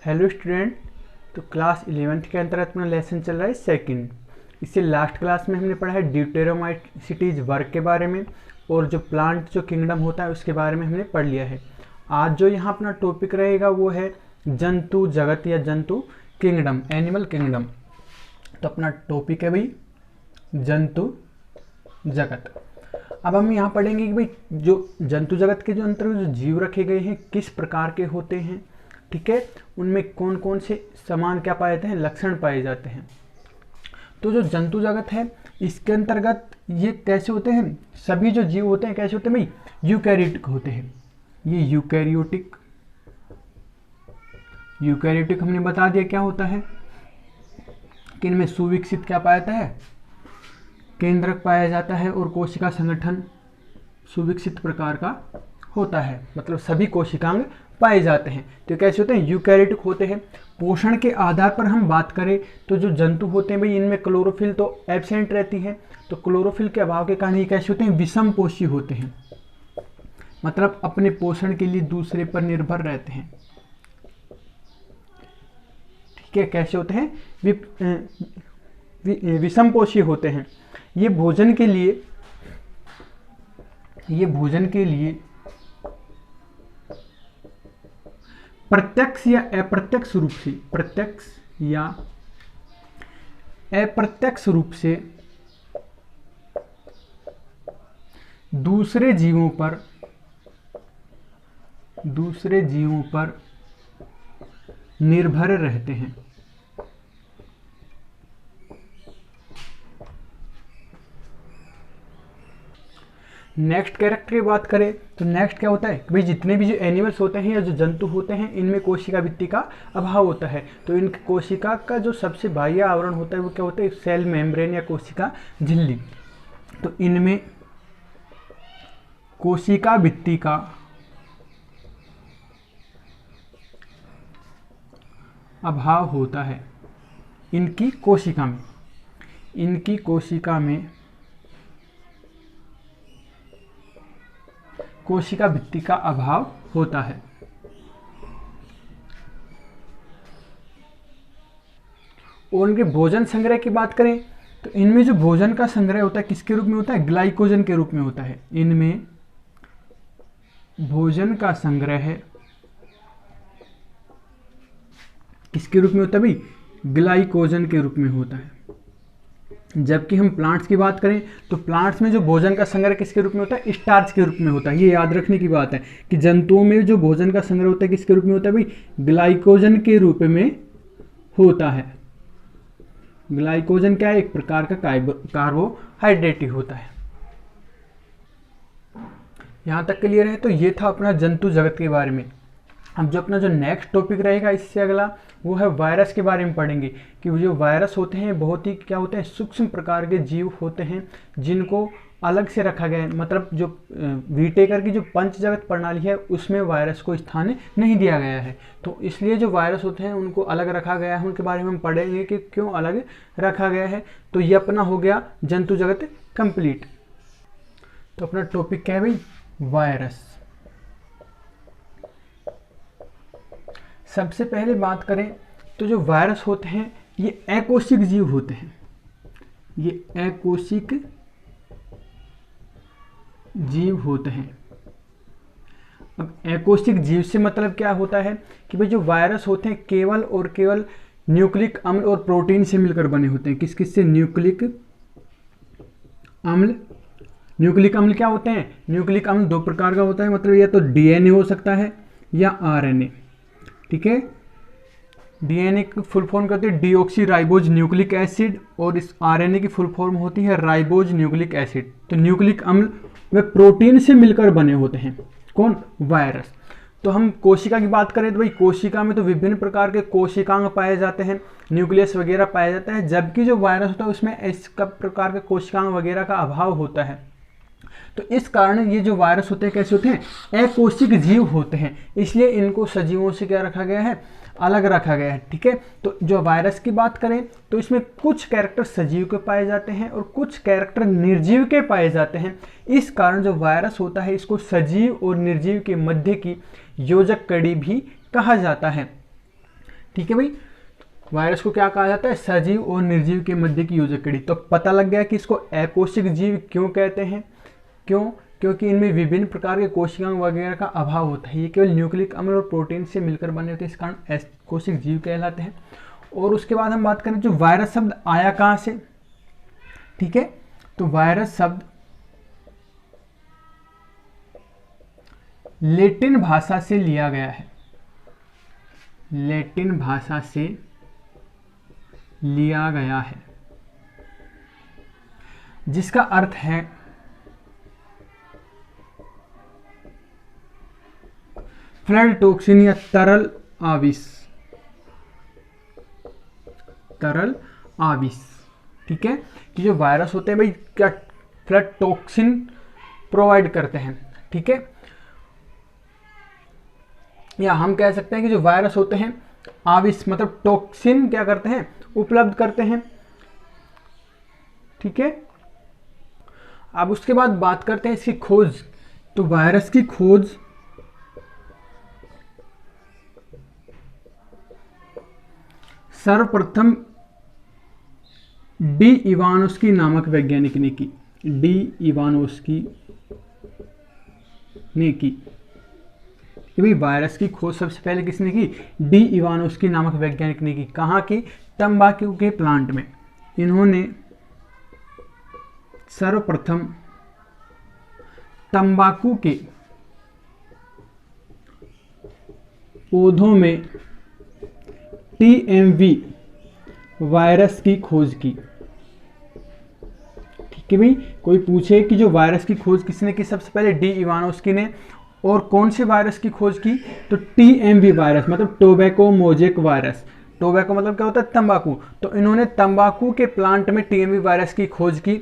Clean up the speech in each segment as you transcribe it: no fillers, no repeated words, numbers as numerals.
Hello student. तो class 11th के अंतर्गत अपना लेसन चल रहा है सेकंड। इससे लास्ट क्लास में हमने पढ़ा है ड्यूटेरोमाइसीटीज वर्ग के बारे में और जो प्लांट जो किंगडम होता है उसके बारे में हमने पढ़ लिया है। आज जो यहाँ अपना टॉपिक रहेगा वो है जंतु जगत या जंतु किंगडम, एनिमल किंगडम। तो अपना टॉपिक है भाई जंतु जगत। अब हम यहाँ पढ़ेंगे कि भाई जो जंतु जगत के जो अंतर्गत जो जीव रखे गए हैं किस प्रकार के होते हैं, ठीक है, उनमें कौन कौन से समान क्या पाए जाते हैं, लक्षण पाए जाते हैं। तो जो जंतु जगत है इसके अंतर्गत ये कैसे होते हैं, सभी जो जीव होते हैं कैसे होते हैं भाई, यूकैरियोटिक होते हैं। ये यूकैरियोटिक हमने बता दिया क्या होता है कि इनमें सुविकसित क्या पाया जाता है, केंद्रक पाया जाता है और कोशिका संगठन सुविकसित प्रकार का होता है, मतलब सभी कोशिकांग पाए जाते हैं। तो कैसे होते हैं, यूकैरियोटिक होते हैं। पोषण के आधार पर हम बात करें तो जो जंतु होते हैं भाई इनमें क्लोरोफिल तो एब्सेंट रहती है, तो क्लोरोफिल के अभाव के कारण ये कैसे होते हैं, विषम पोषी होते हैं, मतलब अपने पोषण के लिए दूसरे पर निर्भर रहते हैं। ठीक है, कैसे होते हैं, विषम पोषी होते हैं। ये भोजन के लिए प्रत्यक्ष या अप्रत्यक्ष रूप से दूसरे जीवों पर निर्भर रहते हैं। नेक्स्ट कैरेक्टर की बात करें तो नेक्स्ट क्या होता है कि भाई जितने भी जो एनिमल्स होते हैं या जो जंतु होते हैं इनमें कोशिका भित्ति का अभाव होता है। तो इन कोशिका का जो सबसे बाह्य आवरण होता है वो क्या होता है, सेल मेम्ब्रेन या कोशिका झिल्ली। तो इनमें कोशिका भित्ति का अभाव होता है। इनकी कोशिका में कोशिका भित्ति का अभाव होता है। और उनके भोजन संग्रह की बात करें तो इनमें जो भोजन का संग्रह होता है किसके रूप में होता है, ग्लाइकोजन के रूप में होता है। इनमें भोजन का संग्रह किसके रूप में होता है भाई, ग्लाइकोजन के रूप में होता है। जबकि हम प्लांट्स की बात करें तो प्लांट्स में जो भोजन का संग्रह किसके रूप में होता है, स्टार्च के रूप में होता है। ये याद रखने की बात है कि जंतुओं में जो भोजन का संग्रह होता है किसके रूप में होता है भाई, ग्लाइकोजन के रूप में होता है। ग्लाइकोजन क्या है, एक प्रकार का कार्बोहाइड्रेट ही होता है। यहां तक क्लियर है। तो ये था अपना जंतु जगत के बारे में। अब जो अपना जो नेक्स्ट टॉपिक रहेगा इससे अगला वो है वायरस के बारे में पढ़ेंगे कि जो वायरस होते हैं बहुत ही क्या होते हैं, सूक्ष्म प्रकार के जीव होते हैं जिनको अलग से रखा गया है। मतलब जो वीटेकर की जो पंच जगत प्रणाली है उसमें वायरस को स्थान नहीं दिया गया है, तो इसलिए जो वायरस होते हैं उनको अलग रखा गया है। उनके बारे में हम पढ़ेंगे कि क्यों अलग रखा गया है। तो ये अपना हो गया जंतु जगत कंप्लीट। तो अपना टॉपिक क्या है भाई, वायरस। सबसे पहले बात करें तो जो वायरस होते हैं ये अकोशिक जीव होते हैं। ये अकोशिक जीव होते हैं। अब अकोशिक जीव से मतलब क्या होता है कि भाई जो वायरस होते हैं केवल और केवल न्यूक्लिक अम्ल और प्रोटीन से मिलकर बने होते हैं। किस किस से, न्यूक्लिक अम्ल क्या होते हैं, न्यूक्लिक अम्ल दो प्रकार का होता है, मतलब या तो डीएनए हो सकता है या आरएनए। ठीक है, डीएनए की फुल फॉर्म करते हैं डीऑक्सी राइबोज न्यूक्लिक एसिड और इस आरएनए की फुल फॉर्म होती है राइबोज न्यूक्लिक एसिड। तो न्यूक्लिक अम्ल वे प्रोटीन से मिलकर बने होते हैं। कौन, वायरस। तो हम कोशिका की बात करें तो भाई कोशिका में तो विभिन्न प्रकार के कोशिकांग पाए जाते हैं, न्यूक्लियस वगैरह पाया जाता है। जबकि जो वायरस होता है उसमें इस प्रकार के कोशिकांग वगैरह का अभाव होता है। तो इस कारण ये जो वायरस होते हैं कैसे होते हैं, अकोशिक जीव होते हैं, इसलिए इनको सजीवों से क्या रखा गया है, अलग रखा गया है। ठीक है, तो जो वायरस की बात करें तो इसमें कुछ कैरेक्टर सजीव के पाए जाते हैं और कुछ कैरेक्टर निर्जीव के पाए जाते हैं। इस कारण जो वायरस होता है इसको सजीव और निर्जीव के मध्य की योजक कड़ी भी कहा जाता है। ठीक है भाई। वायरस को क्या कहा जाता है, सजीव और निर्जीव के मध्य की योजक कड़ी। तो पता लग गया कि इसको अकोशिक जीव क्यों कहते हैं। क्यों? क्योंकि इनमें विभिन्न प्रकार के कोशिकाओं वगैरह का अभाव होता है, ये केवल न्यूक्लिक अम्ल और प्रोटीन से मिलकर बने होते हैं, इस कारण अकोशिक जीव कहलाते हैं। और उसके बाद हम बात करें जो वायरस शब्द आया कहाँ से, ठीक है। तो वायरस शब्द लैटिन भाषा से लिया गया है, लैटिन भाषा से लिया गया है, जिसका अर्थ है फ्लड टॉक्सिन या तरल आविष, तरल आविष, ठीक है। कि जो वायरस होते हैं भाई क्या फ्लड टॉक्सिन प्रोवाइड करते हैं, ठीक है। या हम कह सकते हैं कि जो वायरस होते हैं आविष मतलब टॉक्सिन क्या करते हैं, उपलब्ध करते हैं, ठीक है। अब उसके बाद बात करते हैं इसकी खोज। तो वायरस की खोज सर्वप्रथम डी इवानोस्की नामक वैज्ञानिक ने की, डी इवानोस्की ने की। कि भाई वायरस की खोज सबसे पहले किसने की, डी इवानोस्की नामक वैज्ञानिक ने की। कहाँ की, तंबाकू के प्लांट में। इन्होंने सर्वप्रथम तंबाकू के पौधों में टीएमवी वायरस की खोज की, ठीक है भाई। कोई पूछे कि जो वायरस की खोज किसने की, सबसे पहले डी इवानोस्की ने। और कौन से वायरस की खोज की, तो टीएमवी वायरस मतलब टोबैको मोजेक वायरस। टोबैको मतलब क्या होता है, तंबाकू। तो इन्होंने तंबाकू के प्लांट में टीएमवी वायरस की खोज की,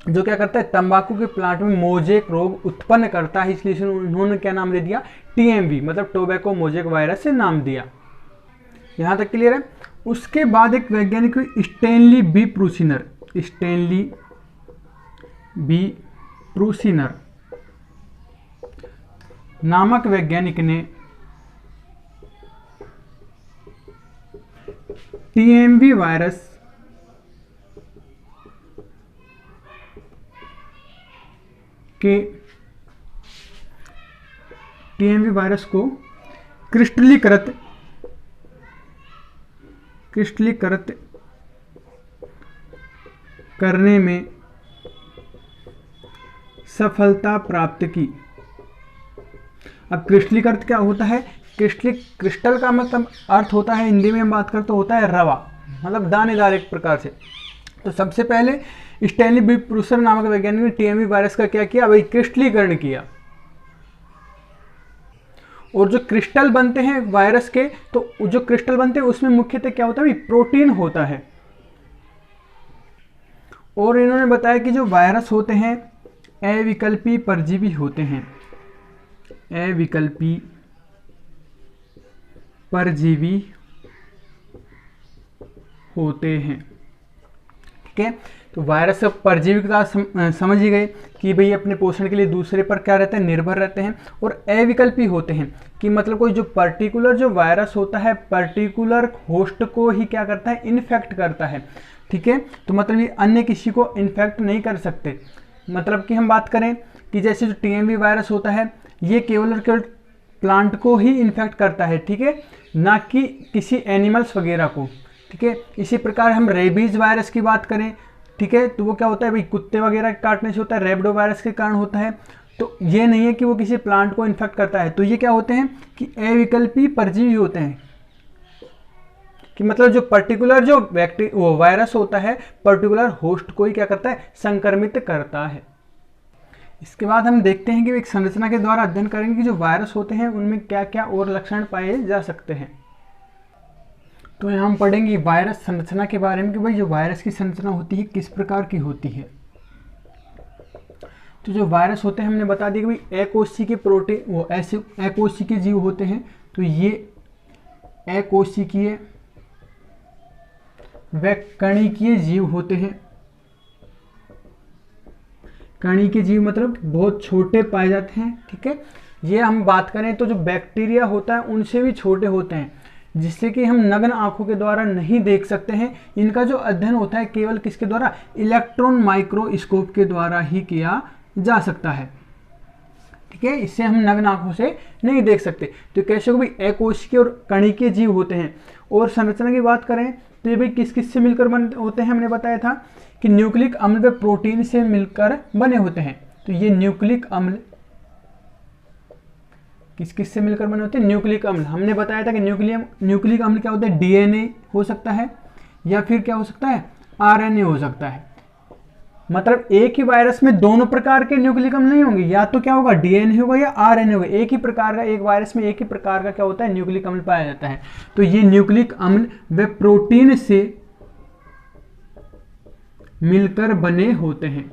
जो क्या करता है, तंबाकू के प्लांट में मोजेक रोग उत्पन्न करता है, इसलिए उन्होंने क्या नाम दे दिया, टीएमवी मतलब टोबैको मोजेक वायरस से नाम दिया। यहां तक क्लियर है। उसके बाद एक वैज्ञानिक स्टैनली बी प्रूसिनर, स्टैनली बी प्रूसिनर नामक वैज्ञानिक ने टीएमवी वायरस के टीएमवी वायरस को क्रिस्टलीकृत करने में सफलता प्राप्त की। अब क्रिस्टलीकृत क्या होता है, क्रिस्टल का मतलब अर्थ होता है, हिंदी में हम बात करते तो होता है रवा, मतलब दानेदार एक प्रकार से। तो सबसे पहले स्टैनली बी प्रूसर नामक वैज्ञानिक ने टीएमवी वायरस का क्या किया भाई, क्रिस्टलीकरण किया। और जो क्रिस्टल बनते हैं वायरस के, तो जो क्रिस्टल बनते हैं उसमें मुख्यतः क्या होता है भाई, प्रोटीन होता है। और इन्होंने बताया कि जो वायरस होते हैं अविकल्पी परजीवी होते हैं, अविकल्पी परजीवी होते हैं, ठीक है। तो वायरस परजीवी का समझ ही गए कि भाई अपने पोषण के लिए दूसरे पर क्या रहते हैं, निर्भर रहते हैं। और अविकल्पी होते हैं कि मतलब कोई जो पर्टिकुलर जो वायरस होता है पर्टिकुलर होस्ट को ही क्या करता है, इन्फेक्ट करता है, ठीक है। तो मतलब ये अन्य किसी को इन्फेक्ट नहीं कर सकते। मतलब कि हम बात करें कि जैसे जो टीएमवी वायरस होता है ये केवल प्लांट को ही इन्फेक्ट करता है, ठीक है, ना कि किसी एनिमल्स वगैरह को, ठीक है। इसी प्रकार हम रेबीज वायरस की बात करें, ठीक है, तो वो क्या होता है भाई, कुत्ते वगैरह काटने से होता है, रेबडो वायरस के कारण होता है। तो ये नहीं है कि वो किसी प्लांट को इन्फेक्ट करता है। तो ये क्या होते हैं कि अविकल्पी परजीवी होते हैं, कि मतलब जो पर्टिकुलर जो वो वायरस होता है पर्टिकुलर होस्ट को ही क्या करता है, संक्रमित करता है। इसके बाद हम देखते हैं कि एक संरचना के द्वारा अध्ययन करेंगे कि जो वायरस होते हैं उनमें क्या क्या और लक्षण पाए जा सकते हैं। तो यहाँ हम पढ़ेंगे वायरस संरचना के बारे में कि भाई जो वायरस की संरचना होती है किस प्रकार की होती है। तो जो वायरस होते हैं हमने बता दिया कि भाई अकोशिकीय प्रोटीन वो ऐसे अकोशिकीय जीव होते हैं। तो ये अकोशिकीय व कणिकीय जीव होते हैं। कणिकीय जीव मतलब बहुत छोटे पाए जाते हैं, ठीक है। ये हम बात करें तो जो बैक्टीरिया होता है उनसे भी छोटे होते हैं, जिससे कि हम नग्न आंखों के द्वारा नहीं देख सकते हैं। इनका जो अध्ययन होता है केवल किसके द्वारा, इलेक्ट्रॉन माइक्रोस्कोप के द्वारा ही किया जा सकता है। ठीक है, इससे हम नग्न आंखों से नहीं देख सकते। तो कैसे को भी अकोशिकीय और कणिकीय जीव होते हैं। और संरचना की बात करें तो ये भाई किस किस से मिलकर बने होते हैं, हमने बताया था कि न्यूक्लिक अम्ल व प्रोटीन से मिलकर बने होते हैं। तो ये न्यूक्लिक अम्ल किस किस से मिलकर बने होते हैं, न्यूक्लिक अम्ल। हमने बताया था कि न्यूक्लिक अम्ल क्या होता है, डीएनए हो सकता है या फिर क्या हो सकता है, आरएनए हो सकता है। मतलब एक ही वायरस में दोनों प्रकार के न्यूक्लिक अम्ल नहीं होंगे, या तो क्या होगा डीएनए होगा या आरएनए होगा। एक ही प्रकार का, एक वायरस में एक ही प्रकार का क्या होता है, न्यूक्लिक अम्ल पाया जाता है। तो ये न्यूक्लिक अम्ल वे प्रोटीन से मिलकर बने होते हैं।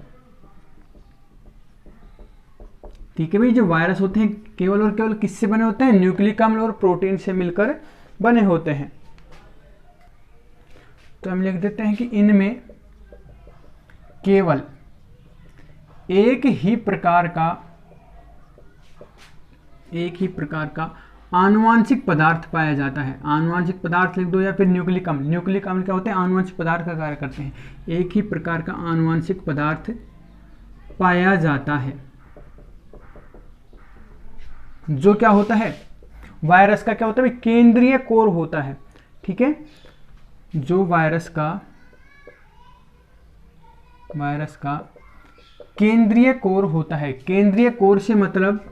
ठीक है भाई, जो वायरस होते हैं केवल और केवल किससे बने होते हैं, न्यूक्लिक अम्ल और प्रोटीन से मिलकर बने होते हैं। तो हम लिख देते हैं कि इनमें केवल एक ही प्रकार का आनुवांशिक पदार्थ पाया जाता है। आनुवांशिक पदार्थ लिख दो या फिर न्यूक्लिक अम्ल। न्यूक्लिक अम्ल क्या होते हैं, आनुवांशिक पदार्थ का कार्य करते हैं। एक ही प्रकार का आनुवांशिक पदार्थ पाया जाता है जो क्या होता है, वायरस का क्या होता है, केंद्रीय कोर होता है। ठीक है, जो वायरस का केंद्रीय कोर होता है। केंद्रीय कोर से मतलब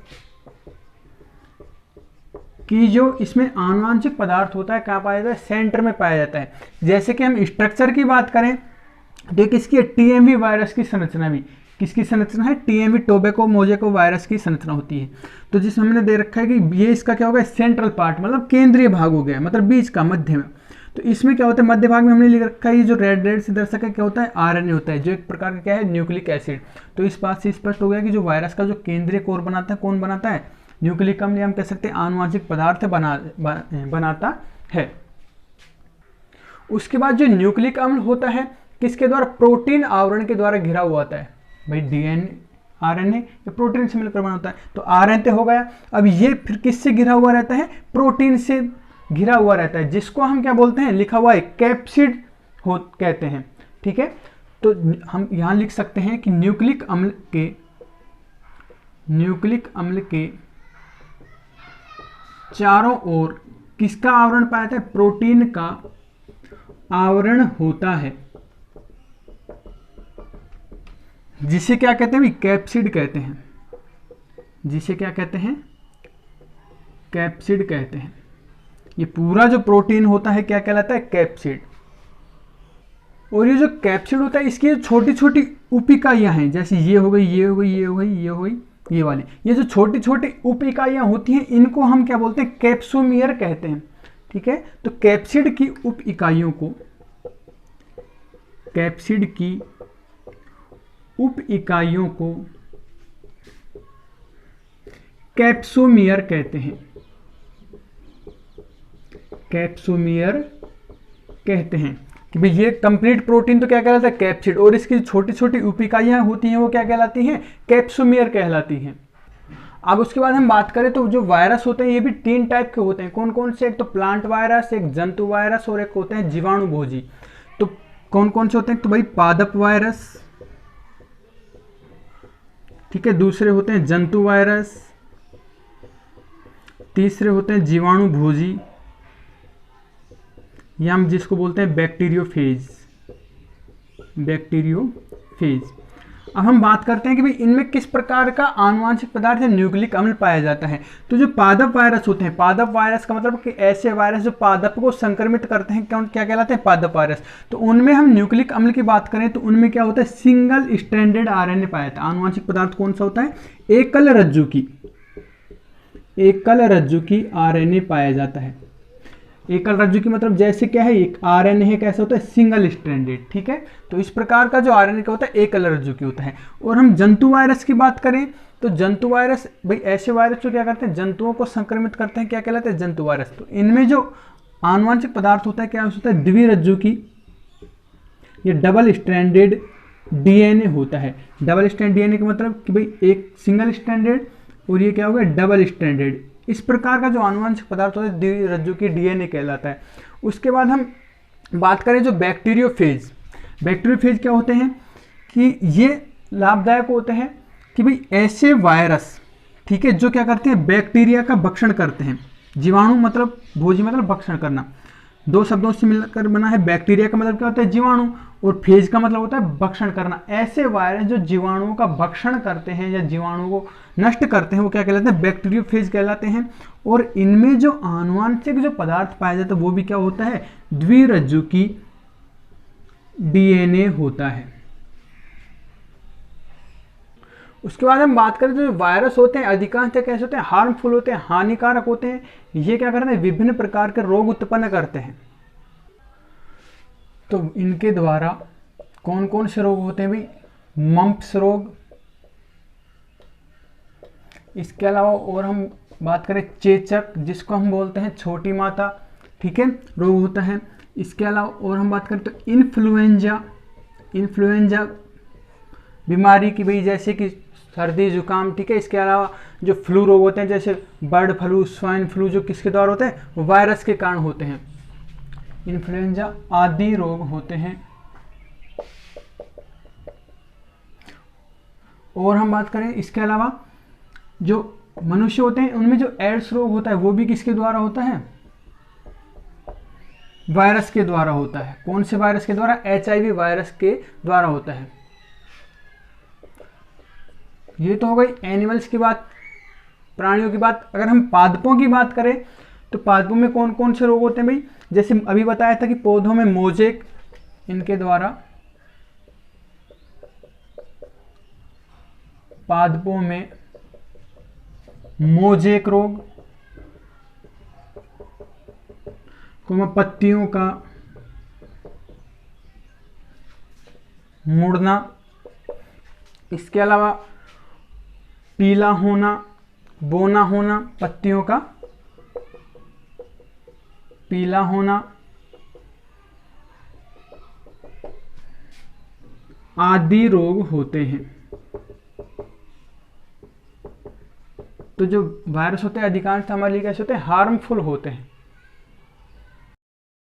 कि जो इसमें आनुवांशिक पदार्थ होता है कहाँ पाया जाता है, सेंटर में पाया जाता है। जैसे कि हम स्ट्रक्चर की बात करें तो किसकी है, टीएमवी वायरस की संरचना भी किसकी संरचना है, टीएमवी टोबैको मोज़ेको वायरस की संरचना होती है। तो जिसमें हमने दे रखा है कि ये इसका क्या होगा, सेंट्रल पार्ट, मतलब केंद्रीय भाग हो गया, मतलब बीच का, मध्य में। तो इसमें क्या होता है, मध्य भाग में हमने लिख रखा है ये जो रेड से दर्शक है क्या होता है, आरएनए होता है, जो एक प्रकार का क्या है, न्यूक्लिक एसिड। तो इस बात से स्पष्ट हो गया कि जो वायरस का जो केंद्रीय कोर बनाता है, कौन बनाता है, न्यूक्लिक अम्ल, हम कह सकते हैं आनुवांशिक पदार्थ बनाता है। उसके बाद जो न्यूक्लिक अम्ल होता है किसके द्वारा, प्रोटीन आवरण के द्वारा घिरा हुआ होता है। भाई डीएनए, आरएनए या प्रोटीन से मिलकर बना होता है। तो आरएनए हो गया। अब ये फिर किससे घिरा हुआ रहता है, प्रोटीन से घिरा हुआ रहता है, जिसको हम क्या बोलते हैं, लिखा हुआ है कैप्सिड हो कहते हैं। ठीक है, तो हम यहां लिख सकते हैं कि न्यूक्लिक अम्ल के चारों ओर किसका आवरण पाया जाता है, प्रोटीन का आवरण होता है, जिसे क्या कहते हैं, कैप्सिड कहते हैं। जिसे क्या कहते हैं, कैप्सिड कहते हैं। ये पूरा जो प्रोटीन होता है क्या कहलाता है, कैप्सिड। और ये जो कैप्सिड होता है इसकी छोटी छोटी उप इकाइयां हैं, जैसे ये हो गई, ये हो गई, ये हो गई, ये हो गई, ये वाली, ये जो छोटी छोटी उप इकाइयां होती हैं इनको हम क्या बोलते हैं, कैप्सोमियर कहते हैं। ठीक है, तो कैप्सिड की उप इकाइयों को, कैप्सिड की उप इकाइयों को कैप्सोमियर कहते हैं। कैप्सोमियर कहते हैं कि भाई ये कंप्लीट प्रोटीन तो क्या कहलाता है, कैप्सिड, और इसकी छोटी छोटी उप इकाइयां होती हैं वो क्या कहलाती हैं, कैप्सोमियर कहलाती हैं। अब उसके बाद हम बात करें तो जो वायरस होते हैं ये भी 3 टाइप के होते हैं। कौन कौन से, एक तो प्लांट वायरस, एक जंतु वायरस और एक होते हैं जीवाणुभोजी। तो कौन कौन से होते हैं, तो भाई पादप वायरस, ठीक है, दूसरे होते हैं जंतु वायरस, तीसरे होते हैं जीवाणुभोजी, या हम जिसको बोलते हैं बैक्टीरियोफेज। अब हम बात करते हैं कि भाई इनमें किस प्रकार का आनुवांशिक पदार्थ है, न्यूक्लिक अम्ल पाया जाता है। तो जो पादप वायरस होते हैं, पादप वायरस का मतलब कि ऐसे वायरस जो पादप को संक्रमित करते हैं, क्या कहलाते हैं, पादप वायरस। तो उनमें हम न्यूक्लिक अम्ल की बात करें तो उनमें क्या होता है, सिंगल स्ट्रैंडेड आरएनए पाया जाता है। आनुवांशिक पदार्थ कौन सा होता है, एकल रज्जु की आरएनए पाया जाता है। एकल रज्जु की मतलब जैसे क्या है, एक आरएनए है, कैसा होता है, सिंगल स्ट्रैंडेड। ठीक है, तो इस प्रकार का जो आरएनए का होता है एकल रज्जु की होता है। और हम जंतु वायरस की बात करें तो जंतु वायरस, भाई ऐसे वायरस जो क्या करते हैं, जंतुओं को संक्रमित करते हैं, क्या कहलाते हैं, जंतु वायरस। तो इनमें जो आनुवांशिक पदार्थ होता है क्या होता है, द्विरज्जु की, ये डबल स्ट्रैंडेड डीएनए होता है। डबल स्ट्रैंड डीएनए का मतलब कि भाई एक सिंगल स्ट्रैंडेड और ये क्या होगा, डबल स्ट्रैंडेड, इस प्रकार का जो आनुवंशिक पदार्थ होता है द्विरज्जुकी डीएनए कहलाता है। उसके बाद हम बात करें जो बैक्टीरियोफेज। बैक्टीरियोफेज क्या होते हैं कि ये लाभदायक होते हैं कि भाई ऐसे वायरस, ठीक है, जो क्या करते हैं, बैक्टीरिया का भक्षण करते हैं। जीवाणु मतलब भोजी मतलब भक्षण करना, दो शब्दों से मिलकर बना है। बैक्टीरिया का मतलब क्या होता है, जीवाणु, और फेज का मतलब होता है भक्षण करना। ऐसे वायरस जो जीवाणुओं का भक्षण करते हैं या जीवाणुओं को नष्ट करते हैं वो क्या कहलाते हैं, बैक्टीरियोफेज कहलाते हैं। और इनमें जो आनुवंशिक जो पदार्थ पाया जाता है वो भी क्या होता है, द्विरज्जुकी डीएनए होता है। उसके बाद हम बात करें जो वायरस होते हैं अधिकांशतः कैसे होते हैं, हार्मफुल होते हैं, हानिकारक होते हैं। ये क्या करते हैं, विभिन्न प्रकार के रोग उत्पन्न करते हैं। तो इनके द्वारा कौन कौन से रोग होते हैं भाई, मम्प्स रोग, इसके अलावा और हम बात करें चेचक जिसको हम बोलते हैं छोटी माता, ठीक है, रोग होता है। इसके अलावा और हम बात करें तो इन्फ्लुएंजा बीमारी की भाई, जैसे कि सर्दी जुकाम, ठीक है। इसके अलावा जो फ्लू रोग होते हैं जैसे बर्ड फ्लू, स्वाइन फ्लू, जो किसके द्वारा होते हैं, वो वायरस के कारण होते हैं। इन्फ्लुएंजा आदि रोग होते हैं। और हम बात करें इसके अलावा जो मनुष्य होते हैं उनमें जो एड्स रोग होता है वो भी किसके द्वारा होता है, वायरस के द्वारा होता है। कौन से वायरस के द्वारा, HIV वायरस के द्वारा होता है। ये तो हो गई एनिमल्स की बात, प्राणियों की बात। अगर हम पादपों की बात करें तो पादपों में कौन कौन से रोग होते हैं भाई, जैसे अभी बताया था कि पौधों में मोजेक, इनके द्वारा पादपों में मोजेक रोग, पत्तियों का मुड़ना, इसके अलावा पीला होना, बोना होना, पत्तियों का पीला होना, आदि रोग होते हैं। तो जो वायरस होते हैं अधिकांश हमारे लिए कैसे होते हैं, हार्मफुल होते हैं।